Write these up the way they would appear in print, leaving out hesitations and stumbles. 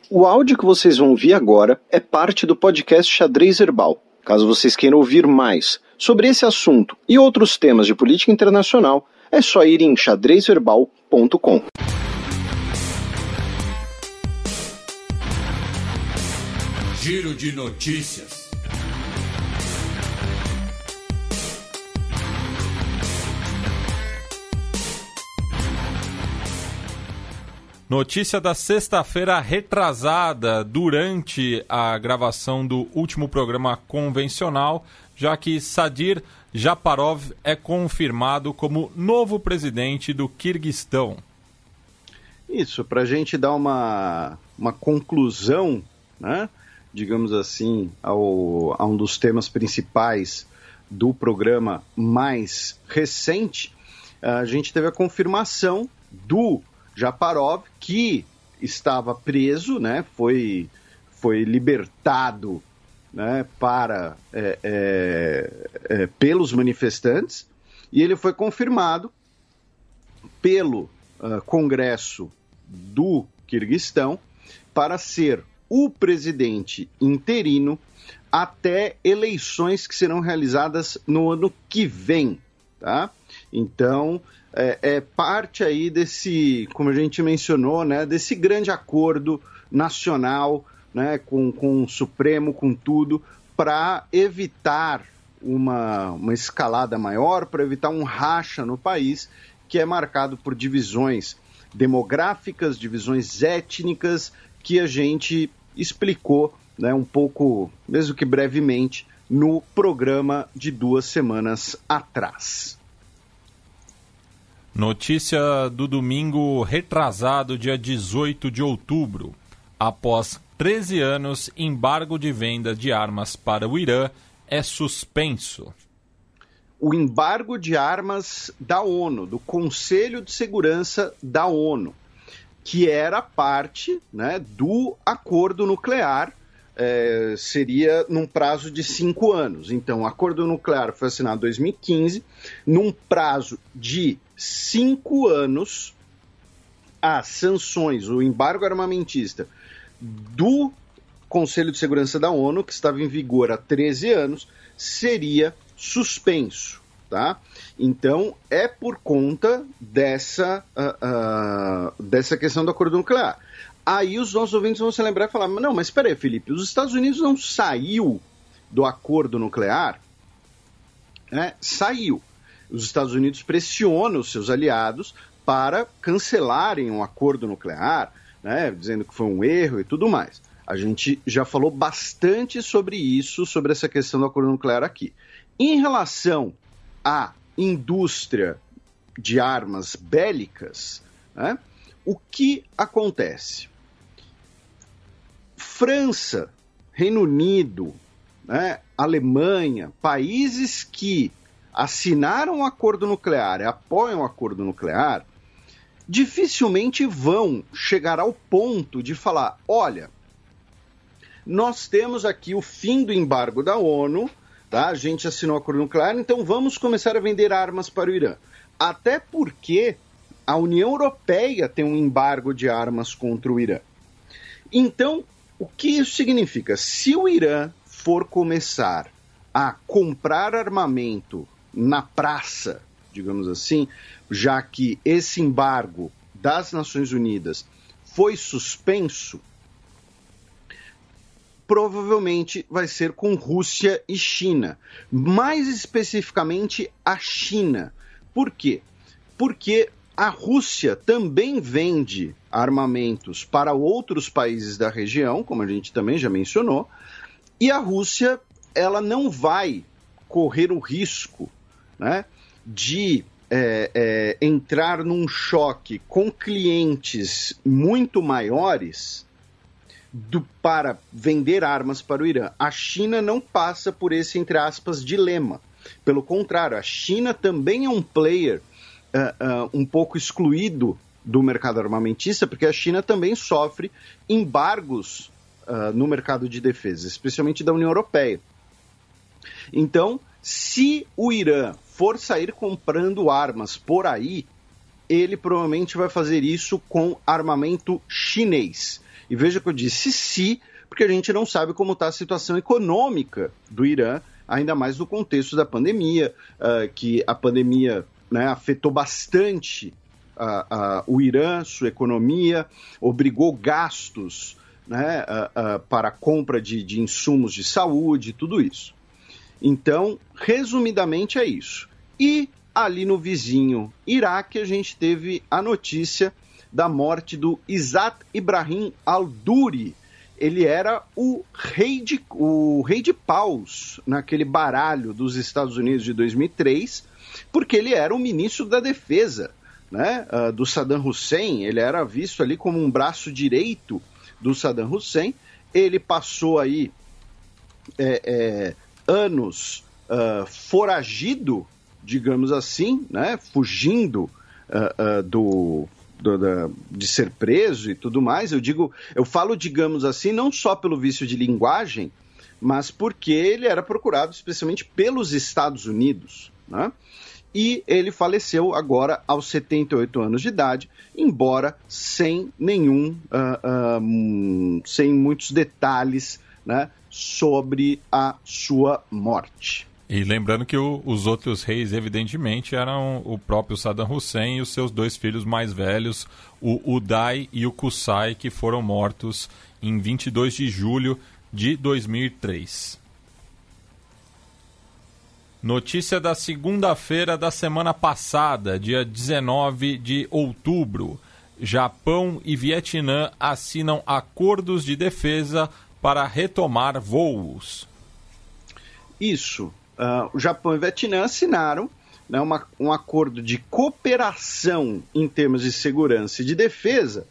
O áudio que vocês vão ouvir agora é parte do podcast Xadrez Herbal. Caso vocês queiram ouvir mais sobre esse assunto e outros temas de política internacional, é só ir em xadrezverbal.com. Giro de notícias. Notícia da sexta-feira retrasada, durante a gravação do último programa convencional, já que Sadir Japarov é confirmado como novo presidente do Quirguistão. Isso, para a gente dar uma conclusão, né, digamos assim, a um dos temas principais do programa mais recente, a gente teve a confirmação do Japarov, que estava preso, né, foi libertado, né, pelos manifestantes, e ele foi confirmado pelo Congresso do Quirguistão para ser o presidente interino até eleições que serão realizadas no ano que vem, tá? Então, é parte aí desse, como a gente mencionou, né, desse grande acordo nacional, né, com o Supremo, com tudo, para evitar uma escalada maior, para evitar um racha no país que é marcado por divisões demográficas, divisões étnicas, que a gente explicou, né, um pouco, mesmo que brevemente, no programa de 2 semanas atrás. Notícia do domingo retrasado, dia 18 de outubro. Após 13 anos, embargo de venda de armas para o Irã é suspenso. O embargo de armas da ONU, do Conselho de Segurança da ONU, que era parte, né, do acordo nuclear, seria num prazo de 5 anos. Então, o acordo nuclear foi assinado em 2015, num prazo de 5 anos, as sanções, o embargo armamentista do Conselho de Segurança da ONU, que estava em vigor há 13 anos, seria suspenso, tá? Então, é por conta dessa questão do acordo nuclear. Aí os nossos ouvintes vão se lembrar e falar, não, mas espera aí, Felipe, os Estados Unidos não saiu do acordo nuclear? Saiu. Os Estados Unidos pressionam os seus aliados para cancelarem um acordo nuclear, né, dizendo que foi um erro e tudo mais. A gente já falou bastante sobre isso, sobre essa questão do acordo nuclear aqui. Em relação à indústria de armas bélicas, né, o que acontece? França, Reino Unido, né, Alemanha, países que assinaram o acordo nuclear e apoiam o acordo nuclear, dificilmente vão chegar ao ponto de falar, olha, nós temos aqui o fim do embargo da ONU, tá? A gente assinou o acordo nuclear, então vamos começar a vender armas para o Irã. Até porque a União Europeia tem um embargo de armas contra o Irã. Então, o que isso significa? Se o Irã for começar a comprar armamento na praça, digamos assim, já que esse embargo das Nações Unidas foi suspenso, provavelmente vai ser com Rússia e China. Mais especificamente a China. Por quê? Porque a Rússia também vende armamentos para outros países da região, como a gente também já mencionou, e a Rússia ela não vai correr o risco, né, de entrar num choque com clientes muito maiores para vender armas para o Irã. A China não passa por esse, entre aspas, dilema. Pelo contrário, a China também é um player um pouco excluído do mercado armamentista, porque a China também sofre embargos no mercado de defesa, especialmente da União Europeia. Então, se o Irã for sair comprando armas por aí, ele provavelmente vai fazer isso com armamento chinês. E veja que eu disse se, porque a gente não sabe como está a situação econômica do Irã, ainda mais no contexto da pandemia, que a pandemia, né, afetou bastante o Irã, sua economia, obrigou gastos, né, para a compra de insumos de saúde, tudo isso. Então, resumidamente é isso. E ali no vizinho Iraque, a gente teve a notícia da morte do Izzat Ibrahim al-Duri. Ele era o rei de paus naquele baralho dos Estados Unidos de 2003, porque ele era o ministro da defesa, né, do Saddam Hussein. Ele era visto ali como um braço direito do Saddam Hussein. Ele passou aí anos foragido, digamos assim, né, fugindo de ser preso e tudo mais. Eu falo, digamos assim, não só pelo vício de linguagem, mas porque ele era procurado especialmente pelos Estados Unidos, né? E ele faleceu agora aos 78 anos de idade, embora sem sem muitos detalhes, né, sobre a sua morte. E lembrando que os outros reis, evidentemente, eram o próprio Saddam Hussein e os seus dois filhos mais velhos, o Uday e o Qusay, que foram mortos em 22 de julho de 2003. Notícia da segunda-feira da semana passada, dia 19 de outubro. Japão e Vietnã assinam acordos de defesa para retomar voos. Isso. O Japão e o Vietnã assinaram, né, um acordo de cooperação em termos de segurança e de defesa.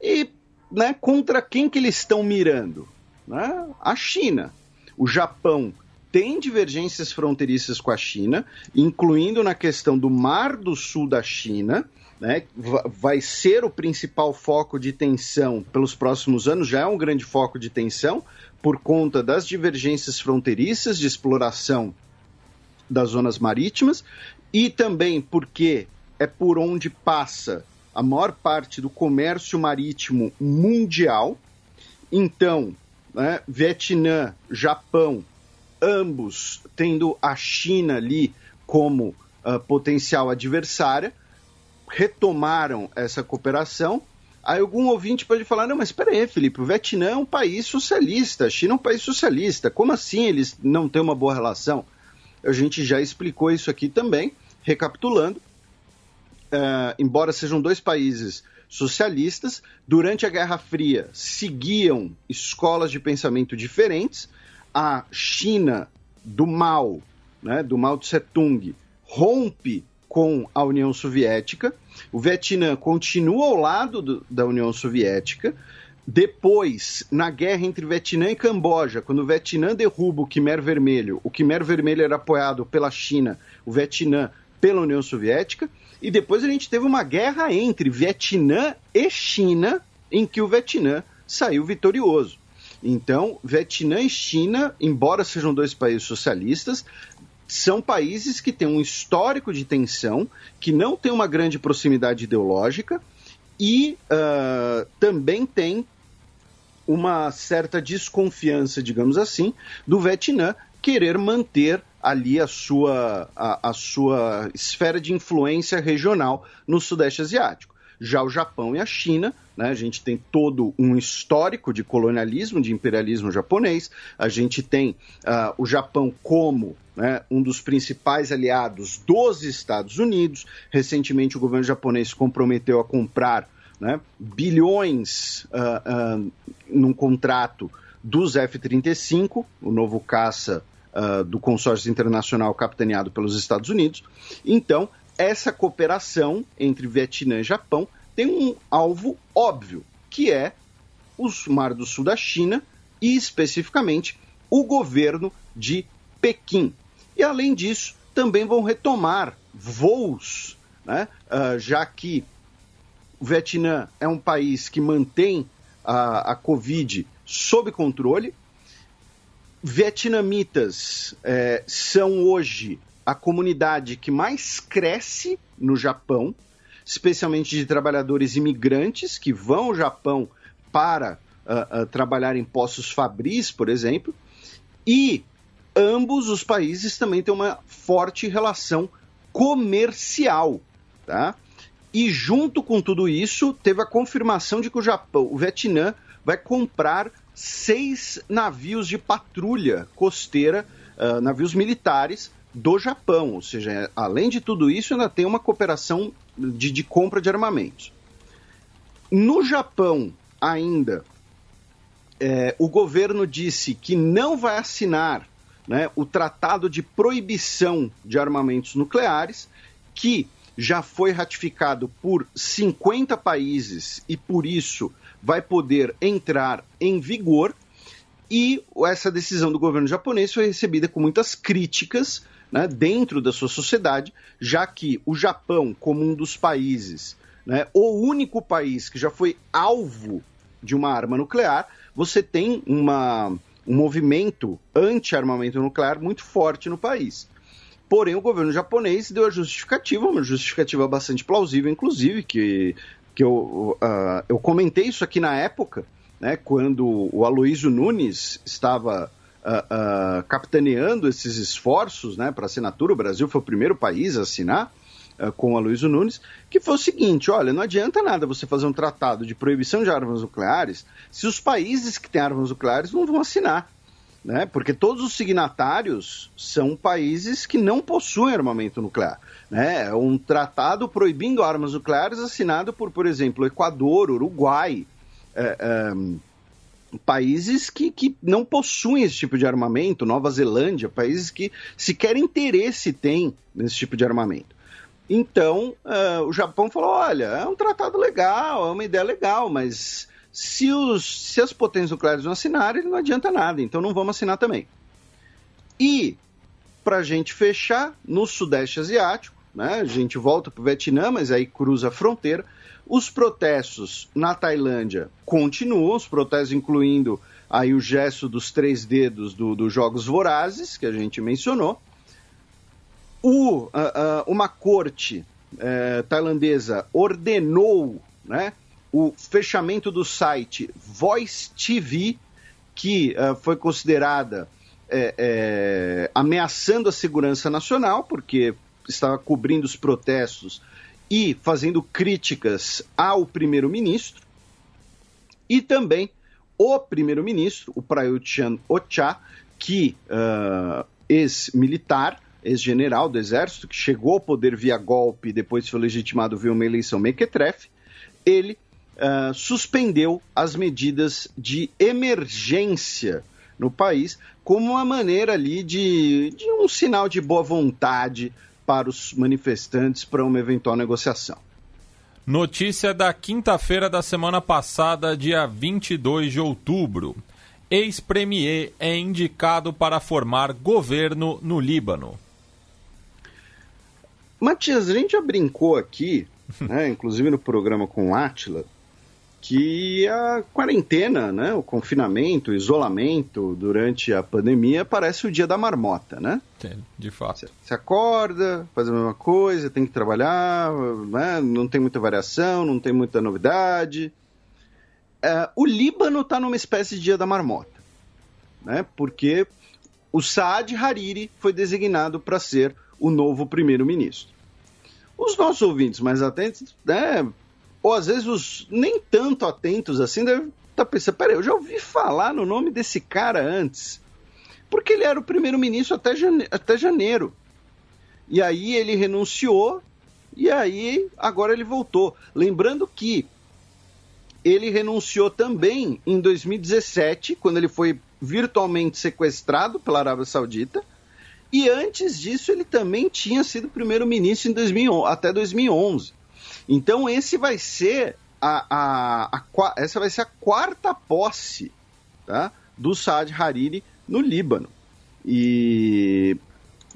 E, né, contra quem que eles estão mirando? Né? A China. O Japão tem divergências fronteiriças com a China, incluindo na questão do Mar do Sul da China, né, vai ser o principal foco de tensão pelos próximos anos, já é um grande foco de tensão, por conta das divergências fronteiriças de exploração das zonas marítimas, e também porque é por onde passa a maior parte do comércio marítimo mundial. Então, né, Vietnã, Japão, ambos tendo a China ali como potencial adversária, retomaram essa cooperação. Aí algum ouvinte pode falar, não, mas espera aí, Felipe, o Vietnã é um país socialista, a China é um país socialista, como assim eles não têm uma boa relação? A gente já explicou isso aqui também, recapitulando. Embora sejam dois países socialistas, durante a Guerra Fria seguiam escolas de pensamento diferentes. A China do Mao, né, do Mao Tse-tung, rompe com a União Soviética. O Vietnã continua ao lado da União Soviética. Depois, na guerra entre Vietnã e Camboja, quando o Vietnã derruba o Khmer Vermelho era apoiado pela China, o Vietnã pela União Soviética. E depois a gente teve uma guerra entre Vietnã e China, em que o Vietnã saiu vitorioso. Então, Vietnã e China, embora sejam dois países socialistas, são países que têm um histórico de tensão, que não têm uma grande proximidade ideológica e também tem uma certa desconfiança, digamos assim, do Vietnã querer manter ali a sua esfera de influência regional no Sudeste Asiático. Já o Japão e a China, né, a gente tem todo um histórico de colonialismo, de imperialismo japonês. A gente tem o Japão como, né, um dos principais aliados dos Estados Unidos. Recentemente o governo japonês se comprometeu a comprar, né, bilhões num contrato dos F-35, o novo caça do consórcio internacional capitaneado pelos Estados Unidos. Então, essa cooperação entre Vietnã e Japão tem um alvo óbvio, que é o Mar do Sul da China e, especificamente, o governo de Pequim. E, além disso, também vão retomar voos, né, já que o Vietnã é um país que mantém a Covid sob controle. Vietnamitas são hoje a comunidade que mais cresce no Japão, especialmente de trabalhadores imigrantes que vão ao Japão para trabalhar em poços fabris, por exemplo, e ambos os países também têm uma forte relação comercial, tá? E junto com tudo isso, teve a confirmação de que o Vietnã vai comprar 6 navios de patrulha costeira, navios militares do Japão. Ou seja, além de tudo isso, ainda tem uma cooperação de compra de armamentos. No Japão, ainda, o governo disse que não vai assinar, né, o Tratado de Proibição de Armamentos Nucleares, que já foi ratificado por 50 países e, por isso, vai poder entrar em vigor. E essa decisão do governo japonês foi recebida com muitas críticas, né, dentro da sua sociedade, já que o Japão, como um dos países, né, o único país que já foi alvo de uma arma nuclear, você tem um movimento anti-armamento nuclear muito forte no país. Porém, o governo japonês deu a justificativa, uma justificativa bastante plausível, inclusive, que eu comentei isso aqui na época, né, quando o Aloysio Nunes estava capitaneando esses esforços, né, para a assinatura. O Brasil foi o primeiro país a assinar com o Aloysio Nunes, que foi o seguinte: olha, não adianta nada você fazer um tratado de proibição de armas nucleares se os países que têm armas nucleares não vão assinar. Né? Porque todos os signatários são países que não possuem armamento nuclear. Né? É um tratado proibindo armas nucleares assinado por exemplo, Equador, Uruguai, países que não possuem esse tipo de armamento, Nova Zelândia, países que sequer interesse têm nesse tipo de armamento. Então, o Japão falou: olha, é um tratado legal, é uma ideia legal, mas se as potências nucleares não assinarem, não adianta nada, então não vamos assinar também. E, para a gente fechar, no Sudeste Asiático, né, a gente volta para o Vietnã, mas aí cruza a fronteira, os protestos na Tailândia continuam, os protestos incluindo aí o gesto dos 3 dedos dos Jogos Vorazes, que a gente mencionou. Uma corte tailandesa ordenou, né, o fechamento do site Voice TV, que foi considerada ameaçando a segurança nacional, porque estava cobrindo os protestos e fazendo críticas ao primeiro-ministro. E também o primeiro-ministro, o Prayut Chan-o-cha, que ex-militar, ex-general do exército, que chegou ao poder via golpe e depois foi legitimado via uma eleição mequetrefe, ele suspendeu as medidas de emergência no país como uma maneira ali de um sinal de boa vontade para os manifestantes para uma eventual negociação. Notícia da quinta-feira da semana passada, dia 22 de outubro. Ex-premier é indicado para formar governo no Líbano. Matias, a gente já brincou aqui, né, inclusive no programa com o Átila, que a quarentena, né, o confinamento, o isolamento durante a pandemia parece o dia da marmota, né? De fato. Você acorda, faz a mesma coisa, tem que trabalhar, né, não tem muita variação, não tem muita novidade. O Líbano está numa espécie de dia da marmota, né, porque o Saad Hariri foi designado para ser o novo primeiro-ministro. Os nossos ouvintes mais atentos, né, ou às vezes os nem tanto atentos assim, devem estar pensando: peraí, eu já ouvi falar no nome desse cara antes, porque ele era o primeiro-ministro até janeiro. E aí ele renunciou, e aí agora ele voltou. Lembrando que ele renunciou também em 2017, quando ele foi virtualmente sequestrado pela Arábia Saudita, e antes disso ele também tinha sido primeiro-ministro até 2011. Então esse vai ser essa vai ser a quarta posse, tá, do Saad Hariri no Líbano. E,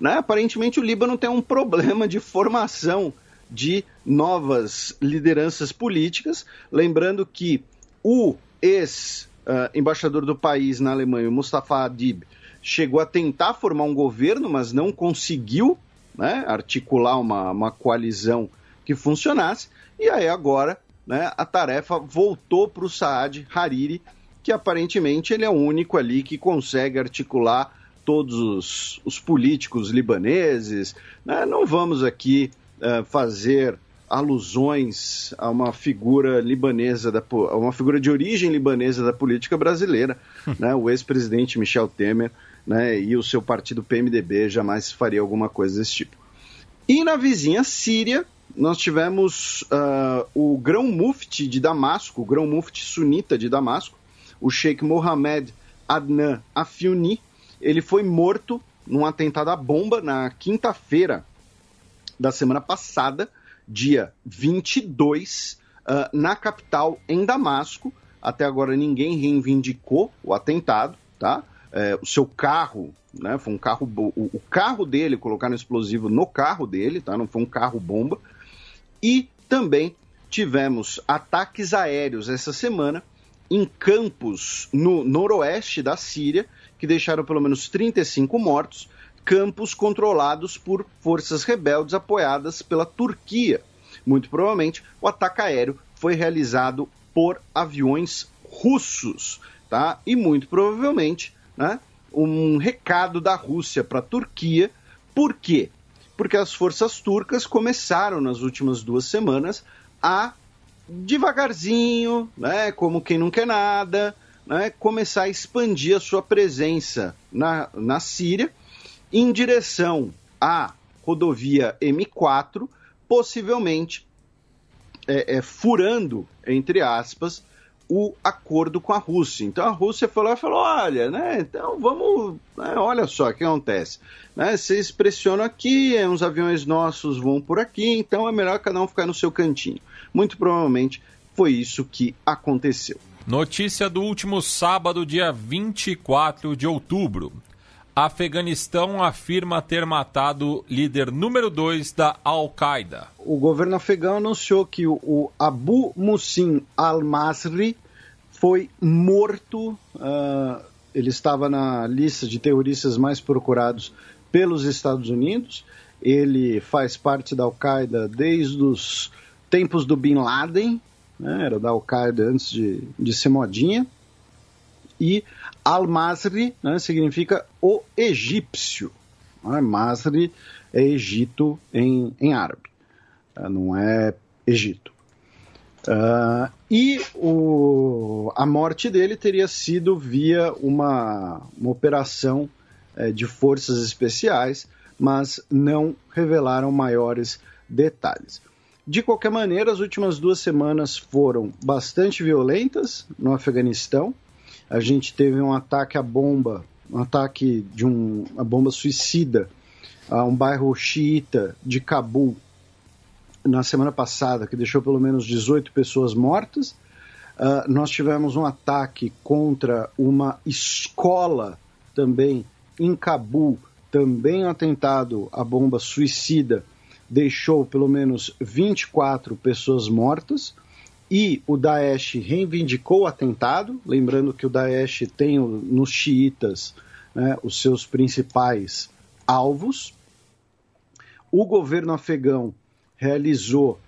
né, aparentemente o Líbano tem um problema de formação de novas lideranças políticas. Lembrando que o ex-embaixador do país na Alemanha, Mustafa Adib, chegou a tentar formar um governo, mas não conseguiu, né, articular uma coalizão que funcionasse. E aí agora né, a tarefa voltou para o Saad Hariri, que aparentemente ele é o único ali que consegue articular todos os políticos libaneses, né? Não vamos aqui fazer alusões a uma figura libanesa, uma figura de origem libanesa da política brasileira, né? O ex-presidente Michel Temer, né, e o seu partido PMDB jamais faria alguma coisa desse tipo. E na vizinha Síria, nós tivemos o grão-mufti de Damasco, o grão-mufti sunita de Damasco, o Sheikh Mohammed Adnan Afiuni. Ele foi morto num atentado à bomba na quinta-feira da semana passada, dia 22, na capital, em Damasco. Até agora ninguém reivindicou o atentado, tá? O seu carro, né, foi um carro, o carro dele, colocaram explosivo no carro dele, tá? Não foi um carro-bomba. E também tivemos ataques aéreos essa semana em campos no noroeste da Síria, que deixaram pelo menos 35 mortos, campos controlados por forças rebeldes apoiadas pela Turquia. Muito provavelmente, o ataque aéreo foi realizado por aviões russos, tá? E muito provavelmente, né, um recado da Rússia para a Turquia. Por quê? Porque as forças turcas começaram nas últimas 2 semanas a, devagarzinho, né, como quem não quer nada, né, começar a expandir a sua presença na Síria em direção à rodovia M4, possivelmente furando, entre aspas, o acordo com a Rússia. Então a Rússia falou, olha, né, então vamos, né, olha só o que acontece, né, vocês pressionam aqui, uns aviões nossos vão por aqui, então é melhor cada um ficar no seu cantinho. Muito provavelmente foi isso que aconteceu. Notícia do último sábado, dia 24 de outubro. Afeganistão afirma ter matado líder número 2 da Al-Qaeda. O governo afegão anunciou que o Abu Muhsin al-Masri foi morto. Ele estava na lista de terroristas mais procurados pelos Estados Unidos. Ele faz parte da Al-Qaeda desde os tempos do Bin Laden, né? Era da Al-Qaeda antes de ser modinha. E Al-Masri, né, significa o egípcio. Masri é Egito em árabe, não é Egito. E a morte dele teria sido via uma operação de forças especiais, mas não revelaram maiores detalhes. De qualquer maneira, as últimas 2 semanas foram bastante violentas no Afeganistão. A gente teve um ataque à bomba, uma bomba suicida a um bairro xiita de Cabul na semana passada, que deixou pelo menos 18 pessoas mortas. Nós tivemos um ataque contra uma escola também em Cabul, também um atentado à bomba suicida, deixou pelo menos 24 pessoas mortas. E o Daesh reivindicou o atentado, lembrando que o Daesh tem nos xiitas, né, os seus principais alvos. O governo afegão realizou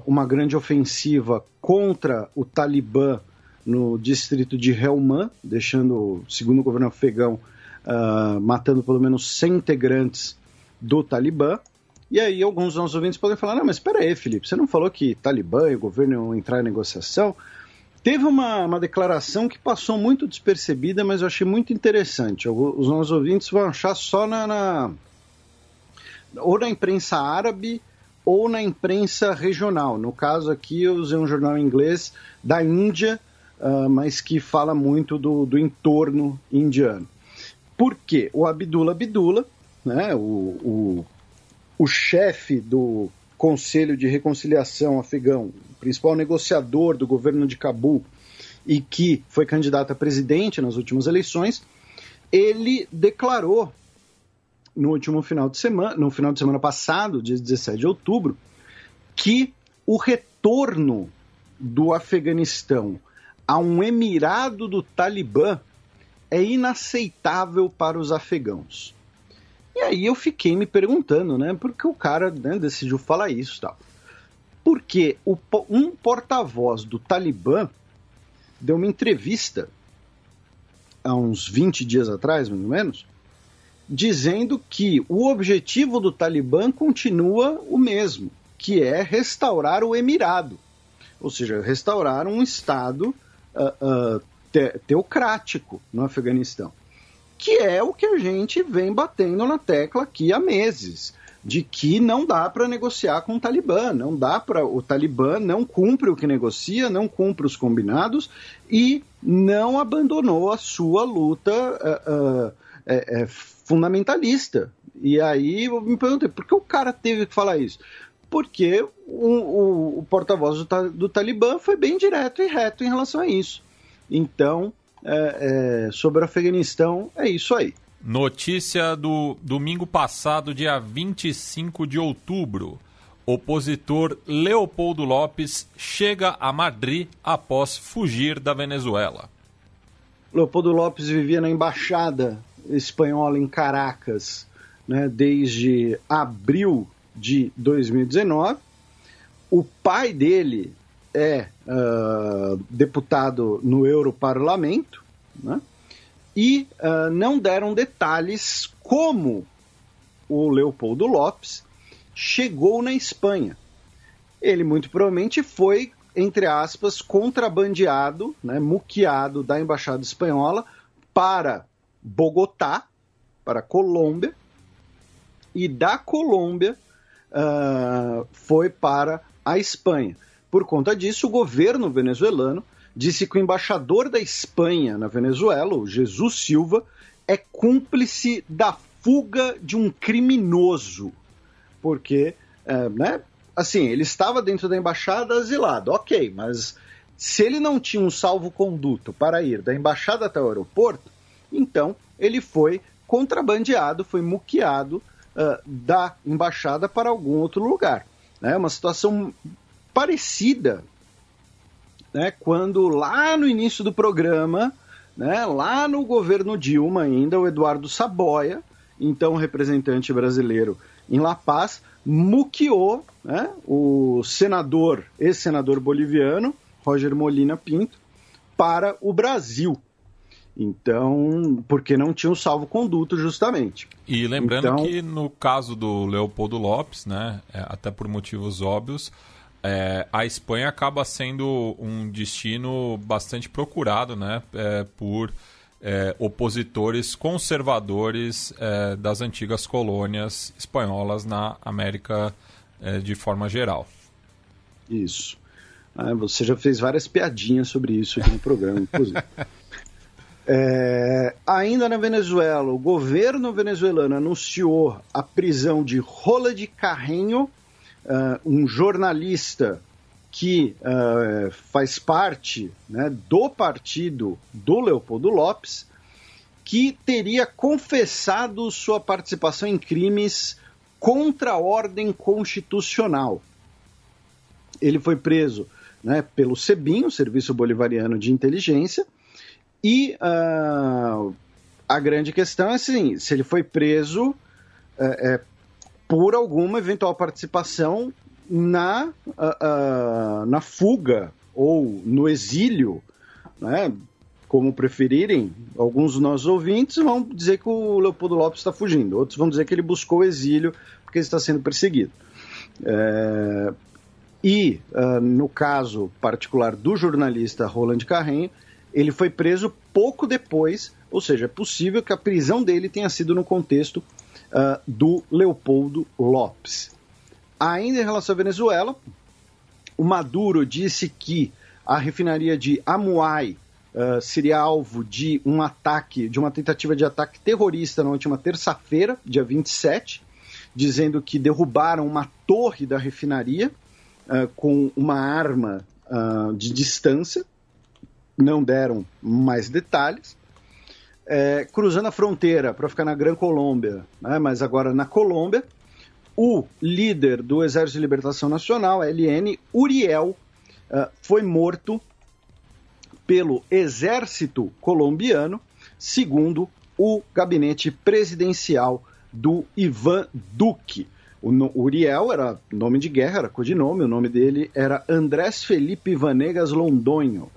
uma grande ofensiva contra o Talibã no distrito de Helmand, deixando, segundo o governo afegão, matando pelo menos 100 integrantes do Talibã. E aí alguns dos nossos ouvintes podem falar, não, mas espera aí, Felipe, você não falou que Talibã e o governo iam entrar em negociação? Teve uma declaração que passou muito despercebida, mas eu achei muito interessante. Os nossos ouvintes vão achar só ou na imprensa árabe ou na imprensa regional. No caso aqui eu usei um jornal inglês da Índia, mas que fala muito do entorno indiano. Por quê? O Abdullah Abdullah, né, o chefe do Conselho de Reconciliação afegão, o principal negociador do governo de Cabul e que foi candidato a presidente nas últimas eleições, ele declarou no final de semana passado, dia 17 de outubro, que o retorno do Afeganistão a um emirado do Talibã é inaceitável para os afegãos. E aí eu fiquei me perguntando, né, por que o cara, né, decidiu falar isso e tal. Porque um porta-voz do Talibã deu uma entrevista há uns 20 dias atrás, mais ou menos, dizendo que o objetivo do Talibã continua o mesmo, que é restaurar o Emirado, ou seja, restaurar um Estado teocrático no Afeganistão, que é o que a gente vem batendo na tecla aqui há meses, de que não dá para negociar com o Talibã, o Talibã não cumpre o que negocia, não cumpre os combinados e não abandonou a sua luta fundamentalista. E aí eu me perguntei, por que o cara teve que falar isso? Porque o porta-voz do Talibã foi bem direto e reto em relação a isso. Então, sobre o Afeganistão, é isso aí. Notícia do domingo passado, dia 25 de outubro. Opositor Leopoldo Lopes chega a Madrid após fugir da Venezuela. Leopoldo Lopes vivia na embaixada espanhola em Caracas, né, desde abril de 2019. O pai dele é deputado no Europarlamento, né? E não deram detalhes como o Leopoldo Lopes chegou na Espanha. Ele muito provavelmente foi, entre aspas, contrabandeado, né, muqueado da Embaixada Espanhola para Bogotá, para Colômbia, e da Colômbia foi para a Espanha. Por conta disso, o governo venezuelano disse que o embaixador da Espanha na Venezuela, o Jesus Silva, é cúmplice da fuga de um criminoso. Porque, assim, ele estava dentro da embaixada asilado, ok, mas se ele não tinha um salvo-conduto para ir da embaixada até o aeroporto, então ele foi contrabandeado, foi muqueado da embaixada para algum outro lugar. É uma situação parecida, né, quando lá no início do programa, né, lá no governo Dilma ainda, o Eduardo Saboia, então representante brasileiro em La Paz, muqueou, né, o ex-senador boliviano, Roger Molina Pinto, para o Brasil. Então, porque não tinha um salvo-conduto, justamente. E lembrando que no caso do Leopoldo Lopes, né, até por motivos óbvios, a Espanha acaba sendo um destino bastante procurado, né, por opositores conservadores das antigas colônias espanholas na América de forma geral. Isso. Você já fez várias piadinhas sobre isso aqui no programa, inclusive. Ainda na Venezuela, o governo venezuelano anunciou a prisão de Roland Carreño, um jornalista que faz parte, né, do partido do Leopoldo Lopes, que teria confessado sua participação em crimes contra a ordem constitucional. Ele foi preso, né, pelo SEBIN, o Serviço Bolivariano de Inteligência, e a grande questão é assim, se ele foi preso por alguma eventual participação na fuga ou no exílio, né, como preferirem. Alguns dos nossos ouvintes vão dizer que o Leopoldo Lopes está fugindo, outros vão dizer que ele buscou o exílio porque ele está sendo perseguido. No caso particular do jornalista Roland Carreño, ele foi preso pouco depois, ou seja, é possível que a prisão dele tenha sido no contexto do Leopoldo Lopes. Ainda em relação à Venezuela, o Maduro disse que a refinaria de Amuay seria alvo de um ataque, de uma tentativa de ataque terrorista na última terça-feira, dia 27, dizendo que derrubaram uma torre da refinaria com uma arma de distância. Não deram mais detalhes. Cruzando a fronteira para ficar na Gran Colômbia, né, mas agora na Colômbia, o líder do Exército de Libertação Nacional, LN, Uriel, foi morto pelo exército colombiano, segundo o gabinete presidencial do Ivan Duque. O Uriel era nome de guerra, era codinome, o nome dele era Andrés Felipe Vanegas Londoño.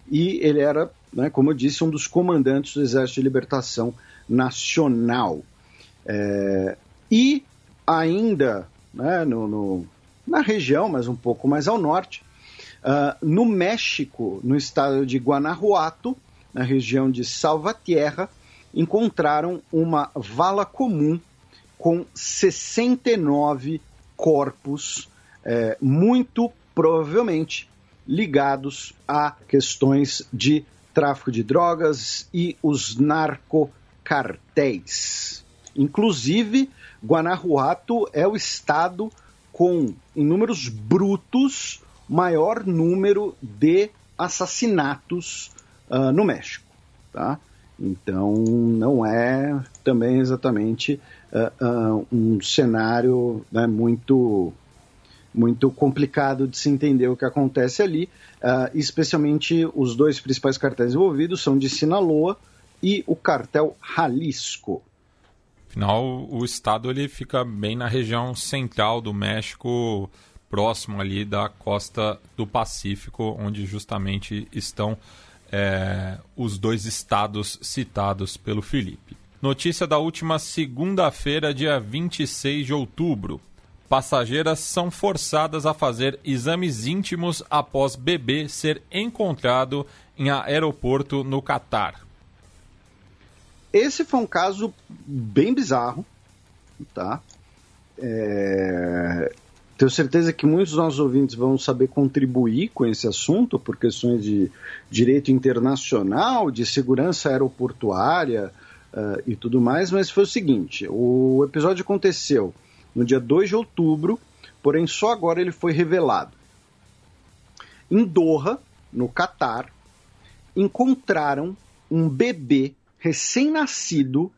E ele era, né, como eu disse, um dos comandantes do Exército de Libertação Nacional. E ainda, né, na região, mas um pouco mais ao norte, no México, no estado de Guanajuato, na região de Salvatierra, encontraram uma vala comum com 69 corpos, muito provavelmente ligados a questões de tráfico de drogas e os narcocartéis. Inclusive, Guanajuato é o estado com, em números brutos, maior número de assassinatos no México, tá? Então, não é também exatamente um cenário, né, muito complicado de se entender o que acontece ali, especialmente os dois principais cartéis envolvidos são de Sinaloa e o cartel Jalisco. Afinal, o estado ele fica bem na região central do México, próximo ali da costa do Pacífico, onde justamente estão os dois estados citados pelo Felipe. Notícia da última segunda-feira, dia 26 de outubro. Passageiras são forçadas a fazer exames íntimos após bebê ser encontrado em aeroporto no Catar. Esse foi um caso bem bizarro, tá? Tenho certeza que muitos dos nossos ouvintes vão saber contribuir com esse assunto por questões de direito internacional, de segurança aeroportuária e tudo mais, mas foi o seguinte, o episódio aconteceu no dia 2 de outubro, porém só agora ele foi revelado. Em Doha, no Catar, encontraram um bebê recém-nascido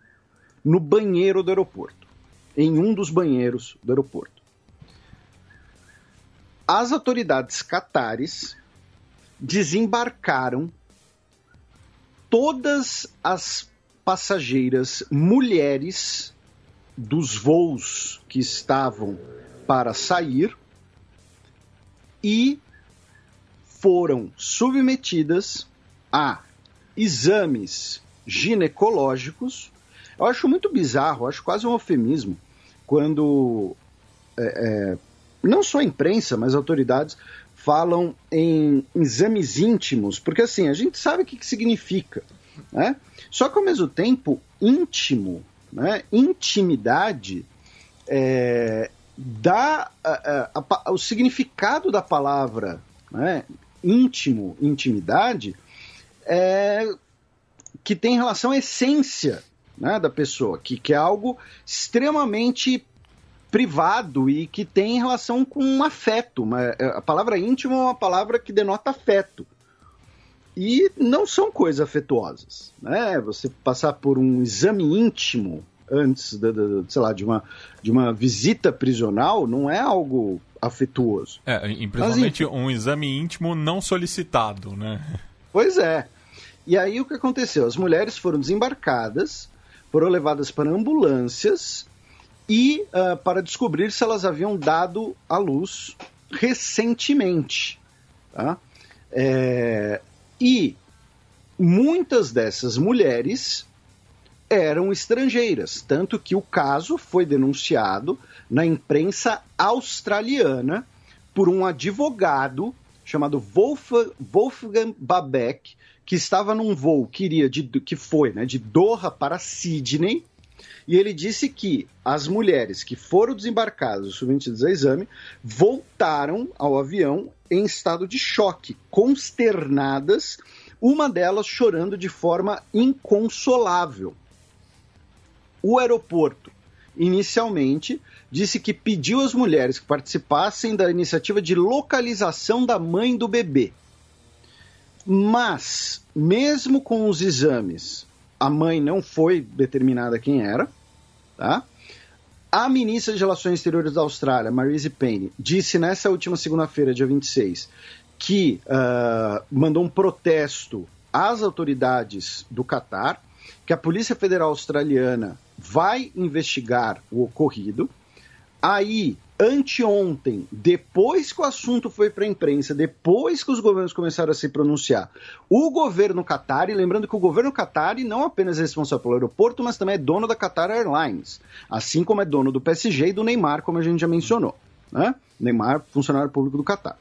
no banheiro do aeroporto, em um dos banheiros do aeroporto. As autoridades catares desembarcaram todas as passageiras mulheres dos voos que estavam para sair e foram submetidas a exames ginecológicos. Eu acho muito bizarro, eu acho quase um eufemismo, quando não só a imprensa, mas autoridades falam em exames íntimos, porque assim, a gente sabe o que significa, né? Só que ao mesmo tempo, íntimo, né? Intimidade, o significado da palavra, né? Íntimo, intimidade, que tem relação à essência, né, da pessoa, que é algo extremamente privado e que tem relação com um afeto. A palavra íntimo é uma palavra que denota afeto. E não são coisas afetuosas, né? Você passar por um exame íntimo antes sei lá, de uma visita prisional não é algo afetuoso. Principalmente um exame íntimo não solicitado, né? Pois é. E aí o que aconteceu? As mulheres foram desembarcadas, foram levadas para ambulâncias e para descobrir se elas haviam dado à luz recentemente. Tá? E muitas dessas mulheres eram estrangeiras, tanto que o caso foi denunciado na imprensa australiana por um advogado chamado Wolfgang Babeck, que estava num voo que foi de Doha para Sydney, e ele disse que as mulheres que foram desembarcadas, submetidas a exame, voltaram ao avião em estado de choque, consternadas, uma delas chorando de forma inconsolável. O aeroporto, inicialmente, disse que pediu às mulheres que participassem da iniciativa de localização da mãe do bebê. Mas, mesmo com os exames, a mãe não foi determinada quem era, tá? A ministra de Relações Exteriores da Austrália, Marise Payne, disse nessa última segunda-feira, dia 26, que mandou um protesto às autoridades do Catar, que a Polícia Federal Australiana vai investigar o ocorrido. Aí, anteontem, depois que o assunto foi para a imprensa, depois que os governos começaram a se pronunciar, o governo Qatari, lembrando que o governo Qatari não apenas é responsável pelo aeroporto, mas também é dono da Qatar Airlines, assim como é dono do PSG e do Neymar, como a gente já mencionou, né? Neymar, funcionário público do Qatar.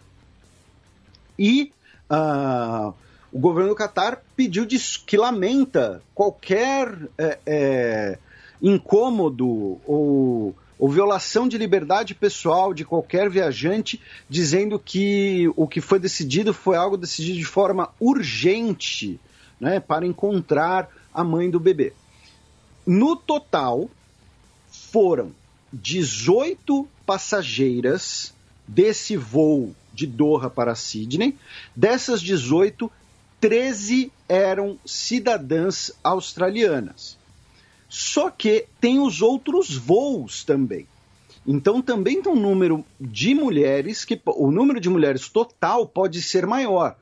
E o governo do Qatar pediu que lamenta qualquer incômodo ou violação de liberdade pessoal de qualquer viajante, dizendo que o que foi decidido foi algo decidido de forma urgente, né, para encontrar a mãe do bebê. No total, foram 18 passageiras desse voo de Doha para Sydney. Dessas 18, 13 eram cidadãs australianas. Só que tem os outros voos também. Então também tem um número de mulheres, que o número de mulheres total pode ser maior.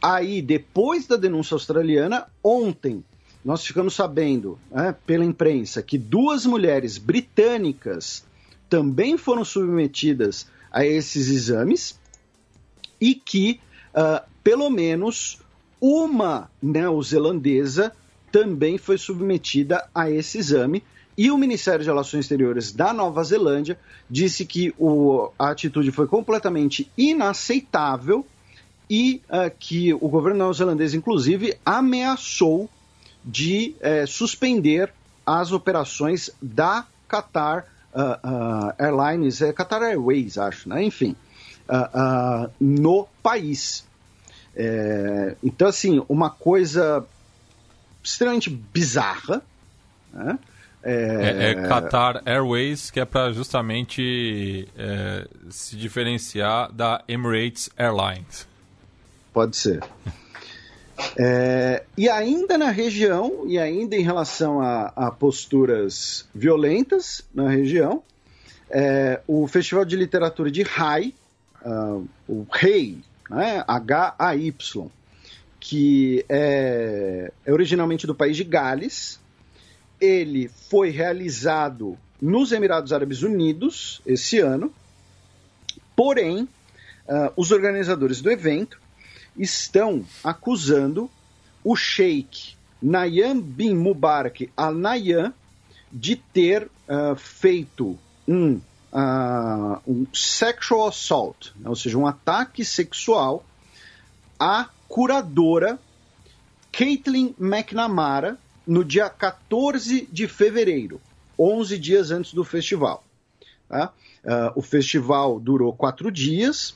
Aí, depois da denúncia australiana, ontem, nós ficamos sabendo, pela imprensa, que 2 mulheres britânicas também foram submetidas a esses exames e que, pelo menos, uma neozelandesa também foi submetida a esse exame, e o Ministério de Relações Exteriores da Nova Zelândia disse que a atitude foi completamente inaceitável e que o governo neozelandês, inclusive, ameaçou de suspender as operações da Qatar Airlines, Qatar Airways, acho, né? Enfim, no país. Então, assim, uma coisa extremamente bizarra, né? Qatar Airways, que é para justamente se diferenciar da Emirates Airlines. Pode ser. E ainda na região, e ainda em relação a posturas violentas na região, o Festival de Literatura de Hay, o REI, né, H-A-Y, que é originalmente do país de Gales. Ele foi realizado nos Emirados Árabes Unidos esse ano, porém, os organizadores do evento estão acusando o sheik Nayyan bin Mubarak Al Nahyan de ter feito um sexual assault, ou seja, um ataque sexual à curadora Caitlin McNamara no dia 14 de fevereiro, 11 dias antes do festival. Tá? O festival durou 4 dias,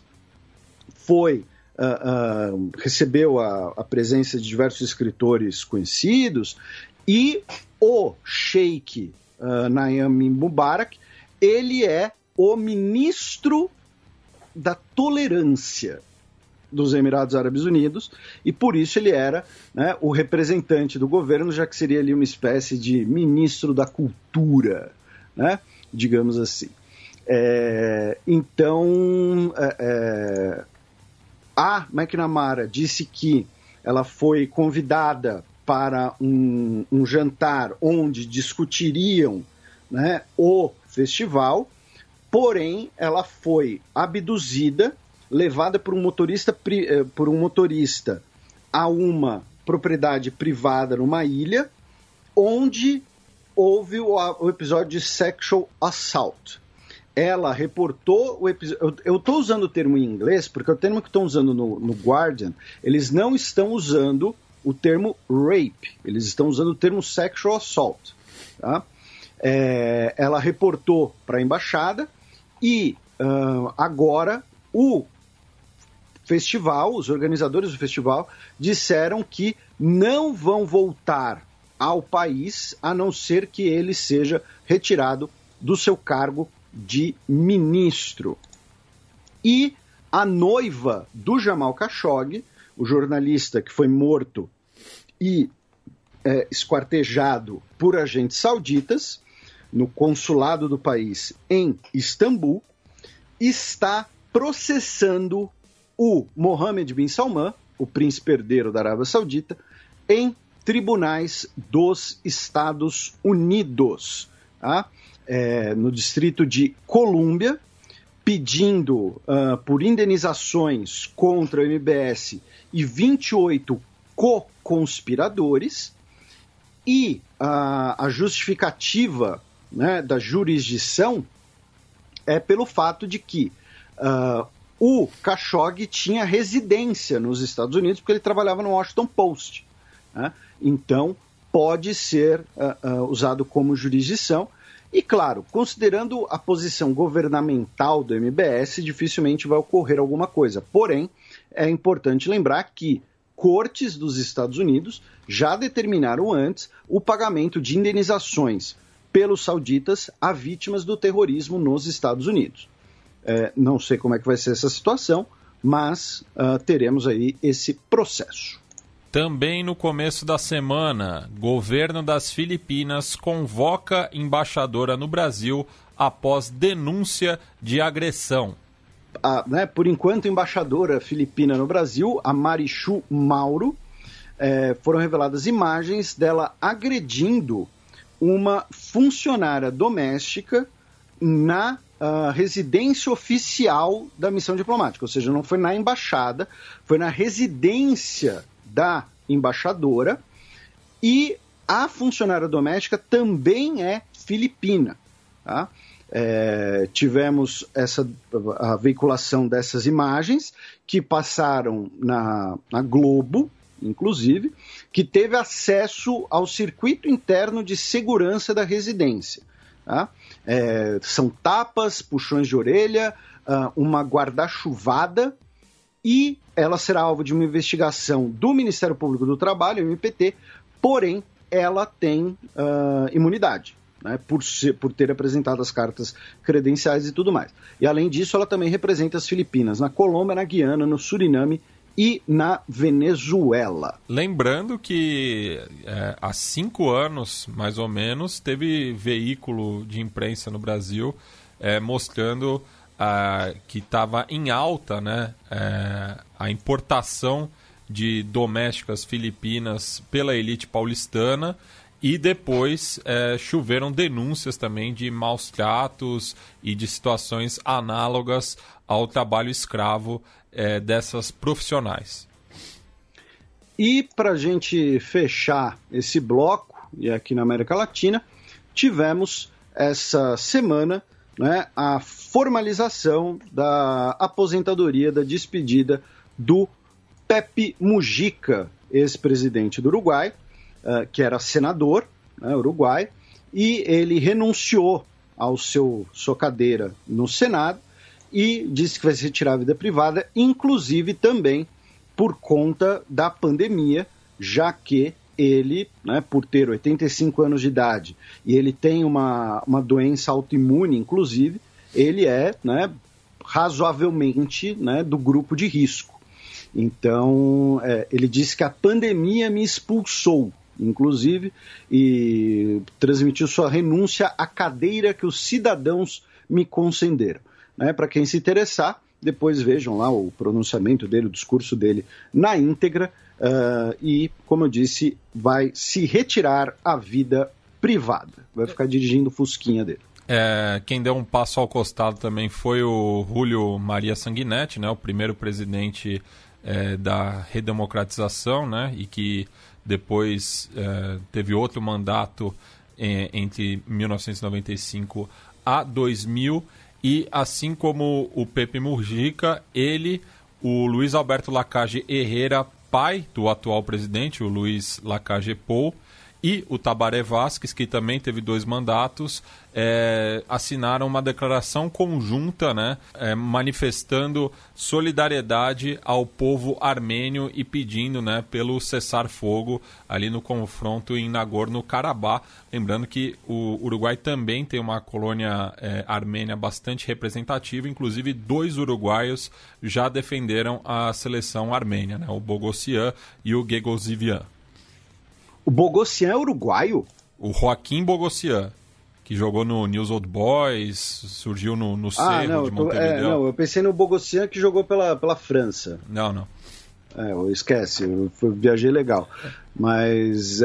recebeu a presença de diversos escritores conhecidos, e o sheik Nayyan bin Mubarak, ele é o ministro da tolerância dos Emirados Árabes Unidos, e por isso ele era, né, o representante do governo, já que seria ali uma espécie de ministro da cultura, né, digamos assim. Então, a McNamara disse que ela foi convidada para um jantar onde discutiriam, né, o festival, porém ela foi abduzida, levada por um motorista a uma propriedade privada numa ilha, onde houve o episódio de sexual assault. Ela reportou o episódio. Eu estou usando o termo em inglês, porque o termo que estão usando no Guardian, eles não estão usando o termo rape, eles estão usando o termo sexual assault. Tá? Ela reportou para a embaixada e agora o festival, os organizadores do festival, disseram que não vão voltar ao país a não ser que ele seja retirado do seu cargo de ministro. E a noiva do Jamal Khashoggi, o jornalista que foi morto e esquartejado por agentes sauditas no consulado do país em Istambul, está processando o Mohammed bin Salman, o príncipe herdeiro da Arábia Saudita, em tribunais dos Estados Unidos. Tá? no distrito de Colômbia, pedindo por indenizações contra o MBS e 28 co-conspiradores, e a justificativa, né, da jurisdição é pelo fato de que o Khashoggi tinha residência nos Estados Unidos porque ele trabalhava no Washington Post, né? Então pode ser usado como jurisdição. E, claro, considerando a posição governamental do MBS, dificilmente vai ocorrer alguma coisa. Porém, é importante lembrar que cortes dos Estados Unidos já determinaram antes o pagamento de indenizações pelos sauditas a vítimas do terrorismo nos Estados Unidos. Não sei como é que vai ser essa situação, mas teremos aí esse processo. Também no começo da semana, governo das Filipinas convoca embaixadora no Brasil após denúncia de agressão. Por enquanto, embaixadora filipina no Brasil, a Marichu Mauro, foram reveladas imagens dela agredindo uma funcionária doméstica na residência oficial da missão diplomática, ou seja, não foi na embaixada, foi na residência da embaixadora, e a funcionária doméstica também é filipina, tá? Tivemos a veiculação dessas imagens que passaram na Globo, inclusive, que teve acesso ao circuito interno de segurança da residência, tá? São tapas, puxões de orelha, uma guarda-chuvada, e ela será alvo de uma investigação do Ministério Público do Trabalho, MPT, porém ela tem imunidade, né, por ter apresentado as cartas credenciais e tudo mais. E além disso, ela também representa as Filipinas na Colômbia, na Guiana, no Suriname e na Venezuela. Lembrando que há 5 anos, mais ou menos, teve veículo de imprensa no Brasil mostrando que estava em alta, né, a importação de domésticas filipinas pela elite paulistana, e depois choveram denúncias também de maus tratos e de situações análogas ao trabalho escravo dessas profissionais. E para a gente fechar esse bloco, e aqui na América Latina, tivemos essa semana, né, a formalização da aposentadoria, da despedida do Pepe Mujica, ex-presidente do Uruguai, que era senador, né, uruguai, e ele renunciou sua cadeira no Senado e disse que vai se retirar da vida privada, inclusive também por conta da pandemia, já que ele, né, por ter 85 anos de idade, e ele tem uma doença autoimune, inclusive, ele é, né, razoavelmente, né, do grupo de risco. Então, ele disse que a pandemia me expulsou, inclusive, e transmitiu sua renúncia à cadeira que os cidadãos me concederam. Né, para quem se interessar, depois vejam lá o pronunciamento dele, o discurso dele na íntegra, e, como eu disse, vai se retirar à vida privada. Vai ficar dirigindo o fusquinha dele. Quem deu um passo ao costado também foi o Júlio Maria Sanguinetti, né, o primeiro presidente da redemocratização, né, e que depois teve outro mandato entre 1995 a 2000, e assim como o Pepe Mujica, o Luiz Alberto Lacalle Herrera, pai do atual presidente, o Luiz Lacalle Pou, e o Tabaré Vázquez, que também teve 2 mandatos, assinaram uma declaração conjunta, né, manifestando solidariedade ao povo armênio e pedindo, né, pelo cessar-fogo ali no confronto em Nagorno-Karabakh. Lembrando que o Uruguai também tem uma colônia armênia bastante representativa, inclusive 2 uruguaios já defenderam a seleção armênia, né, o Bogossian e o Ghegozivian. O Bogossian é uruguaio? O Joaquim Bogossian, que jogou no News Old Boys, surgiu no Cerro de Montevideo. Eu pensei no Bogossian que jogou pela França. Não. Esquece, eu viajei legal. Mas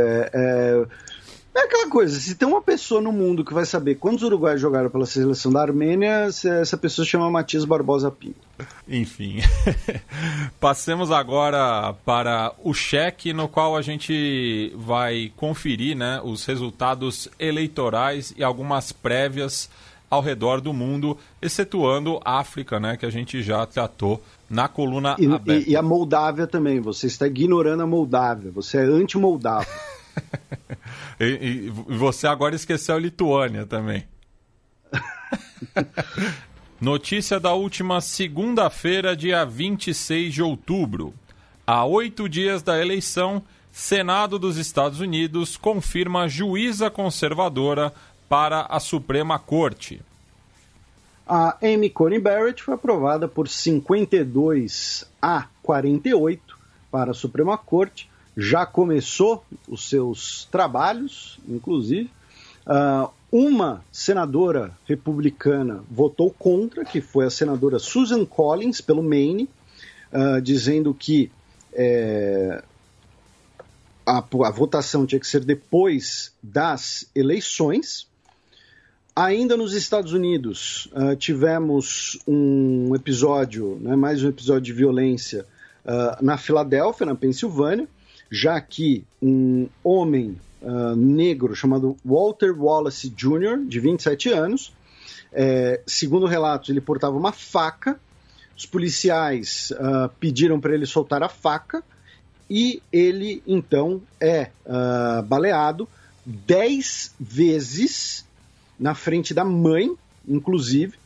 É aquela coisa, se tem uma pessoa no mundo que vai saber quantos uruguaios jogaram pela seleção da Armênia, essa pessoa se chama Matias Barbosa Pinto. Enfim, passemos agora para o cheque, no qual a gente vai conferir, né, os resultados eleitorais e algumas prévias ao redor do mundo, excetuando a África, né, que a gente já tratou na coluna aberta. E a Moldávia também, você está ignorando a Moldávia, você é anti-Moldávia. E você agora esqueceu a Lituânia também. Notícia da última segunda-feira, dia 26 de outubro. Há 8 dias da eleição, Senado dos Estados Unidos confirma juíza conservadora para a Suprema Corte. A Amy Coney Barrett foi aprovada por 52 a 48 para a Suprema Corte. Já começou os seus trabalhos, inclusive. Uma senadora republicana votou contra, que foi a senadora Susan Collins, pelo Maine, dizendo que a votação tinha que ser depois das eleições. Ainda nos Estados Unidos, tivemos um episódio, né, mais um episódio de violência na Filadélfia, na Pensilvânia, já que um homem negro chamado Walter Wallace Jr., de 27 anos, segundo relatos, ele portava uma faca, os policiais pediram para ele soltar a faca e ele, então, é baleado 10 vezes na frente da mãe, inclusive,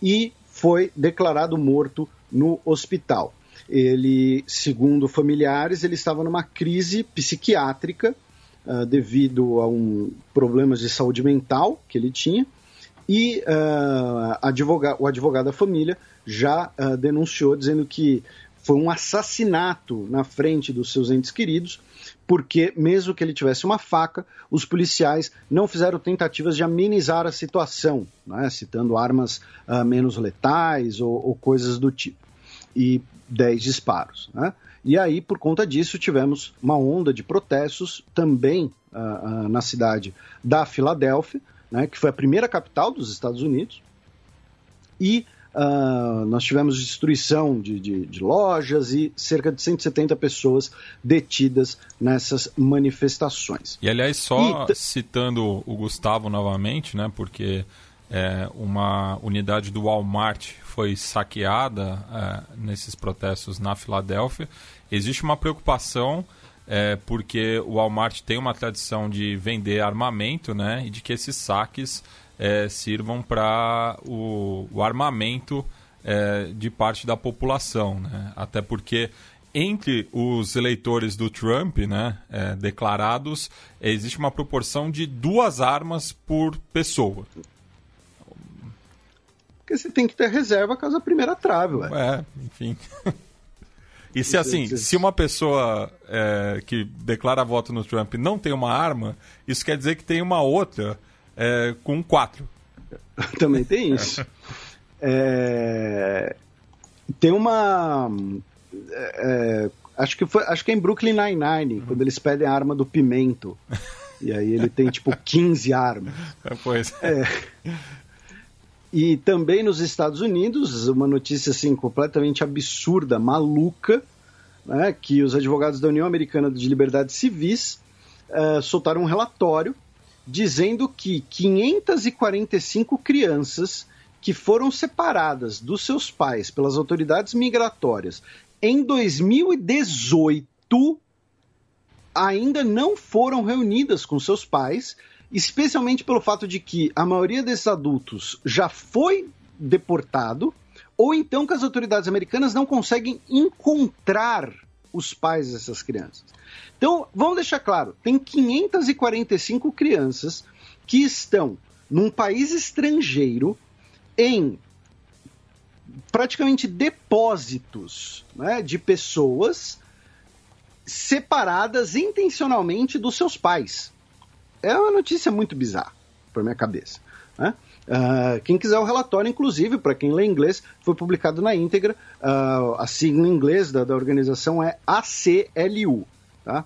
e foi declarado morto no hospital. Ele, segundo familiares, ele estava numa crise psiquiátrica devido a problemas de saúde mental que ele tinha, e o advogado da família já denunciou, dizendo que foi um assassinato na frente dos seus entes queridos, porque mesmo que ele tivesse uma faca, os policiais não fizeram tentativas de amenizar a situação, né, citando armas menos letais ou coisas do tipo. E 10 disparos. Né? E aí, por conta disso, tivemos uma onda de protestos também na cidade da Filadélfia, né, que foi a primeira capital dos Estados Unidos, e nós tivemos destruição de lojas e cerca de 170 pessoas detidas nessas manifestações. E, aliás, citando o Gustavo novamente, né, porque uma unidade do Walmart foi saqueada nesses protestos na Filadélfia. Existe uma preocupação porque o Walmart tem uma tradição de vender armamento, né, e de que esses saques sirvam para o armamento de parte da população, né? Até porque entre os eleitores do Trump, né, declarados, existe uma proporção de 2 armas por pessoa. Porque você tem que ter reserva caso a primeira trave, ué. Enfim. E se uma pessoa que declara voto no Trump não tem uma arma, isso quer dizer que tem uma outra com 4. Também tem isso. Tem uma... acho que é em Brooklyn Nine-Nine, quando eles pedem a arma do Pimento. E aí ele tem, tipo, 15 armas. Pois. E também nos Estados Unidos, uma notícia assim, completamente absurda, maluca, né, que os advogados da União Americana de Liberdades Civis soltaram um relatório dizendo que 545 crianças que foram separadas dos seus pais pelas autoridades migratórias em 2018 ainda não foram reunidas com seus pais, especialmente pelo fato de que a maioria desses adultos já foi deportado, ou então que as autoridades americanas não conseguem encontrar os pais dessas crianças. Então, vamos deixar claro, tem 545 crianças que estão num país estrangeiro em praticamente depósitos, né, de pessoas separadas intencionalmente dos seus pais. É uma notícia muito bizarra, para minha cabeça. Né? Quem quiser o relatório, inclusive, para quem lê inglês, foi publicado na íntegra. A sigla em inglês da organização é ACLU. Tá?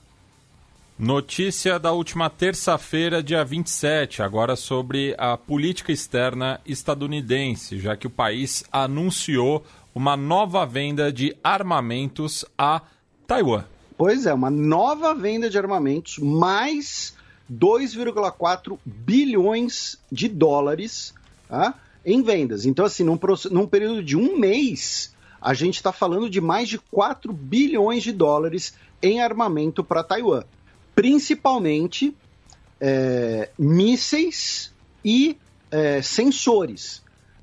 Notícia da última terça-feira, dia 27, agora sobre a política externa estadunidense, já que o país anunciou uma nova venda de armamentos a Taiwan. Pois é, uma nova venda de armamentos, mais 2,4 bilhões de dólares, tá, em vendas. Então, assim, num período de um mês, a gente está falando de mais de 4 bilhões de dólares em armamento para Taiwan. Principalmente mísseis e sensores.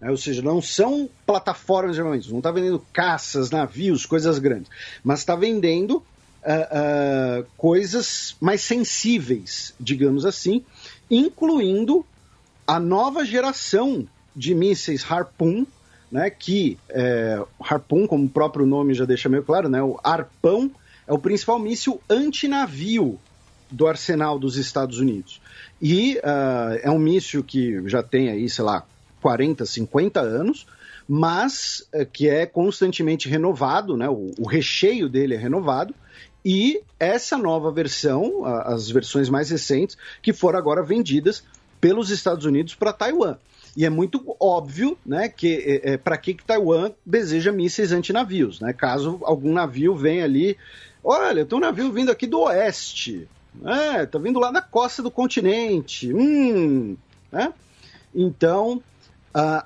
Ou seja, não são plataformas de armamentos, não está vendendo caças, navios, coisas grandes, mas está vendendo coisas mais sensíveis, digamos assim, incluindo a nova geração de mísseis Harpoon, né, que Harpoon, como o próprio nome já deixa meio claro, né, o arpão é o principal míssil antinavio do arsenal dos Estados Unidos. E é um míssil que já tem aí, sei lá, 40, 50 anos, mas que é constantemente renovado, né? O recheio dele é renovado, e essa nova versão, as versões mais recentes, que foram agora vendidas pelos Estados Unidos para Taiwan. E é muito óbvio, né, que para que Taiwan deseja mísseis antinavios, né? Caso algum navio venha ali, olha, tem um navio vindo aqui do oeste, tá vindo lá da costa do continente, né? Então,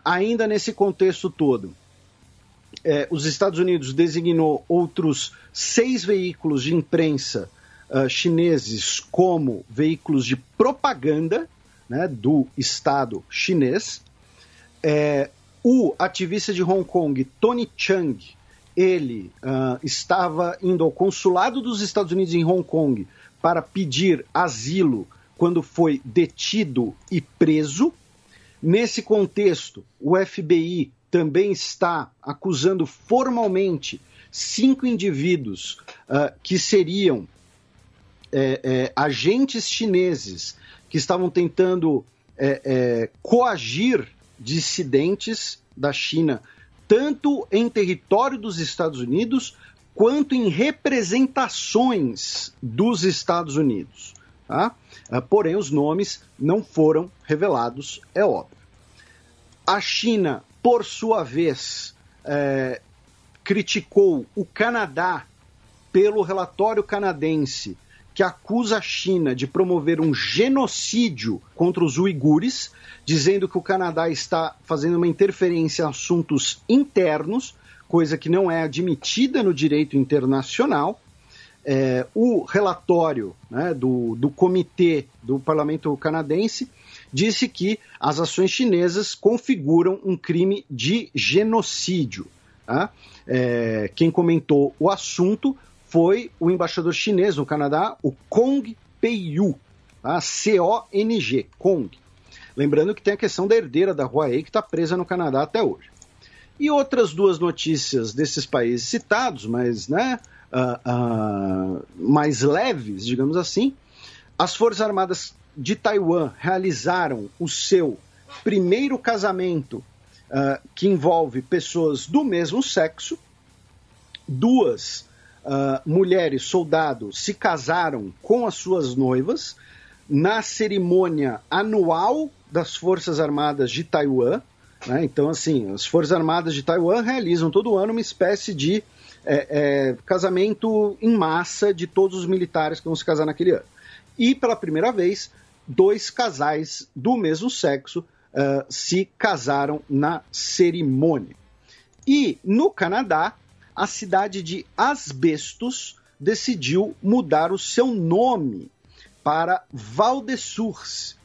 ainda nesse contexto todo, os Estados Unidos designou outros 6 veículos de imprensa chineses como veículos de propaganda, né, do Estado chinês. O ativista de Hong Kong, Tony Chang, ele estava indo ao consulado dos Estados Unidos em Hong Kong para pedir asilo quando foi detido e preso. Nesse contexto, o FBI também está acusando formalmente 5 indivíduos que seriam agentes chineses que estavam tentando coagir dissidentes da China, tanto em território dos Estados Unidos quanto em representações dos Estados Unidos. Tá? Porém, os nomes não foram revelados, é óbvio. A China, por sua vez, criticou o Canadá pelo relatório canadense que acusa a China de promover um genocídio contra os uigures, dizendo que o Canadá está fazendo uma interferência em assuntos internos, coisa que não é admitida no direito internacional. O relatório, né, do comitê do parlamento canadense disse que as ações chinesas configuram um crime de genocídio. Tá? Quem comentou o assunto foi o embaixador chinês no Canadá, o Kong Peiyu, tá? C-O-N-G, Kong. Lembrando que tem a questão da herdeira da Huawei, que está presa no Canadá até hoje. E outras 2 notícias desses países citados, mas mais leves, digamos assim. As Forças Armadas de Taiwan realizaram o seu primeiro casamento que envolve pessoas do mesmo sexo. 2 mulheres soldados se casaram com as suas noivas na cerimônia anual das Forças Armadas de Taiwan. Né? Então, assim, as Forças Armadas de Taiwan realizam todo ano uma espécie de casamento em massa de todos os militares que vão se casar naquele ano. E, pela primeira vez, 2 casais do mesmo sexo se casaram na cerimônia. E, no Canadá, a cidade de Asbestos decidiu mudar o seu nome para Val-de-Source.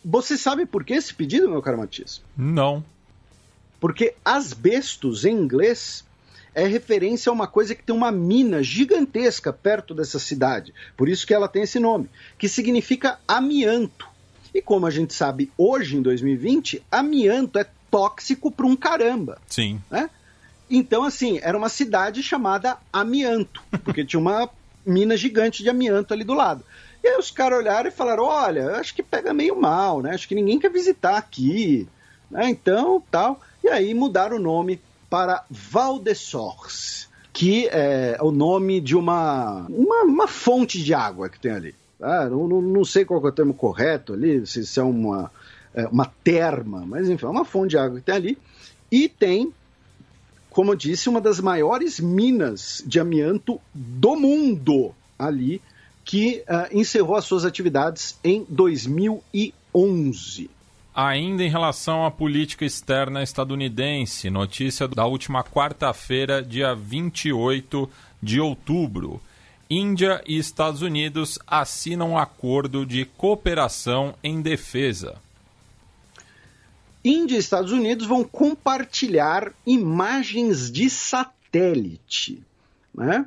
Você sabe por que esse pedido, meu caro Matias? Não. Porque asbestos, em inglês, é referência a uma coisa que tem uma mina gigantesca perto dessa cidade. Por isso que ela tem esse nome, que significa amianto. E como a gente sabe, hoje, em 2020, amianto é tóxico para um caramba. Sim. Né? Então, assim, era uma cidade chamada Amianto, porque tinha uma mina gigante de amianto ali do lado. E aí os caras olharam e falaram, olha, acho que pega meio mal, né? Acho que ninguém quer visitar aqui, né? Então, tal. E aí mudaram o nome para Val-de-Source, que é o nome de uma fonte de água que tem ali. Tá? Não sei qual que é o termo correto ali, se é uma terma, mas enfim, é uma fonte de água que tem ali. E tem, como eu disse, uma das maiores minas de amianto do mundo ali, que encerrou as suas atividades em 2011. Ainda em relação à política externa estadunidense, notícia da última quarta-feira, dia 28 de outubro. Índia e Estados Unidos assinam um acordo de cooperação em defesa. Índia e Estados Unidos vão compartilhar imagens de satélite, né?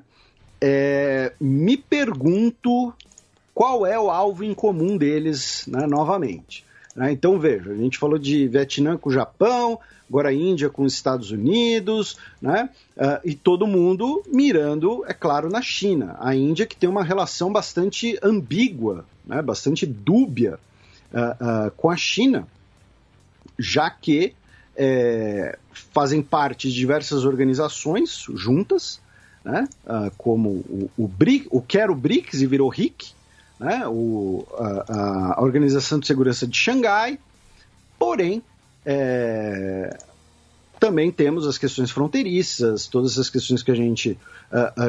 Me pergunto qual é o alvo em comum deles, né, novamente. Então, veja, a gente falou de Vietnã com o Japão, agora a Índia com os Estados Unidos, né, e todo mundo mirando, é claro, na China. A Índia que tem uma relação bastante ambígua, né, bastante dúbia com a China, já que fazem parte de diversas organizações juntas, né, como o BRICS e virou RIC, né, a Organização de Segurança de Xangai, porém, também temos as questões fronteiriças, todas essas questões que a gente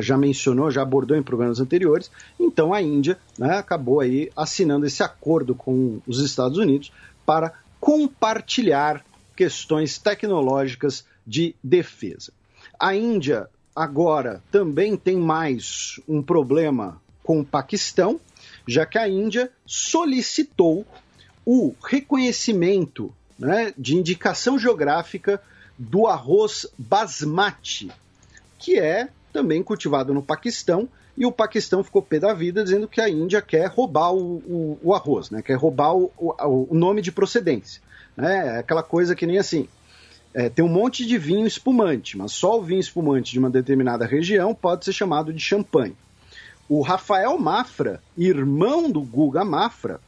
já mencionou, já abordou em programas anteriores. Então a Índia, né, acabou aí assinando esse acordo com os Estados Unidos para compartilhar questões tecnológicas de defesa. A Índia agora também tem mais um problema com o Paquistão, já que a Índia solicitou o reconhecimento, né, de indicação geográfica do arroz basmati, que é também cultivado no Paquistão, e o Paquistão ficou pé da vida dizendo que a Índia quer roubar o arroz, né, quer roubar o nome de procedência. Né, aquela coisa que nem assim, tem um monte de vinho espumante, mas só o vinho espumante de uma determinada região pode ser chamado de champanhe. O Rafael Mafra, irmão do Guga Mafra,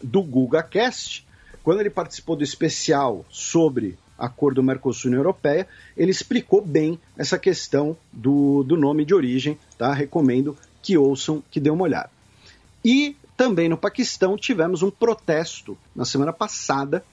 do GugaCast, quando ele participou do especial sobre acordo Mercosul-União Europeia, ele explicou bem essa questão do nome de origem, tá? Recomendo que ouçam, que dêem uma olhada. E também no Paquistão tivemos um protesto na semana passada,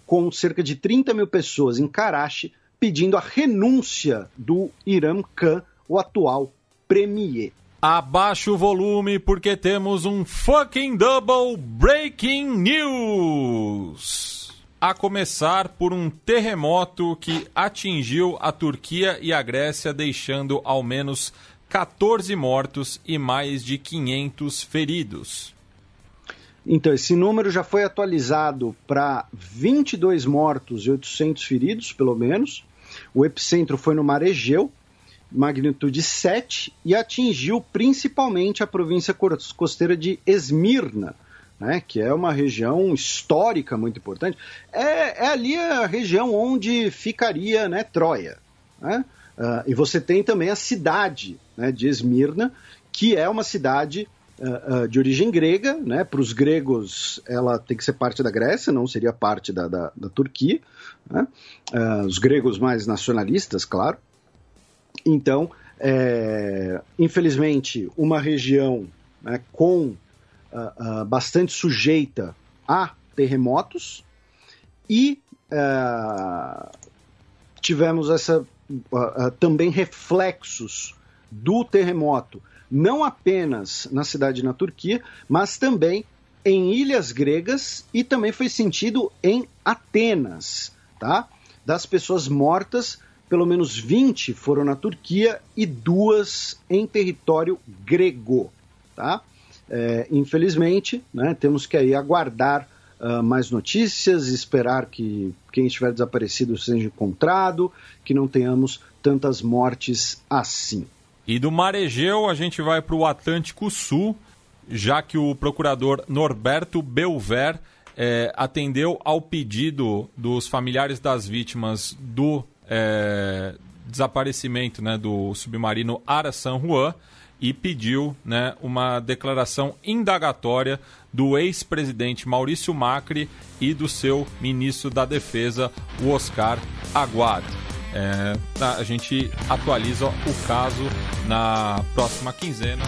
com cerca de 30 mil pessoas em Karachi, pedindo a renúncia do Imran Khan, o atual premier. Abaixa o volume porque temos um fucking double breaking news. A começar por um terremoto que atingiu a Turquia e a Grécia, deixando ao menos 14 mortos e mais de 500 feridos. Então, esse número já foi atualizado para 22 mortos e 800 feridos, pelo menos. O epicentro foi no Mar Egeu, magnitude 7, e atingiu principalmente a província costeira de Esmirna, né, que é uma região histórica muito importante. É ali a região onde ficaria, né, Troia. Né? E você tem também a cidade, né, de Esmirna, que é uma cidade de origem grega, né? Para os gregos ela tem que ser parte da Grécia, não seria parte da Turquia, né? Os gregos mais nacionalistas, claro. Então, infelizmente, uma região, né, com bastante sujeita a terremotos, e tivemos também reflexos do terremoto, não apenas na cidade na Turquia, mas também em ilhas gregas, e também foi sentido em Atenas, tá? Das pessoas mortas, pelo menos 20 foram na Turquia e 2 em território grego, tá? Infelizmente, né, temos que aí aguardar mais notícias, esperar que quem estiver desaparecido seja encontrado, que não tenhamos tantas mortes assim. E do Mar Egeu a gente vai para o Atlântico Sul, já que o procurador Norberto Belver atendeu ao pedido dos familiares das vítimas do desaparecimento, né, do submarino Ara San Juan, e pediu, né, uma declaração indagatória do ex-presidente Maurício Macri e do seu ministro da Defesa, o Oscar Aguad. A gente atualiza o caso na próxima quinzena.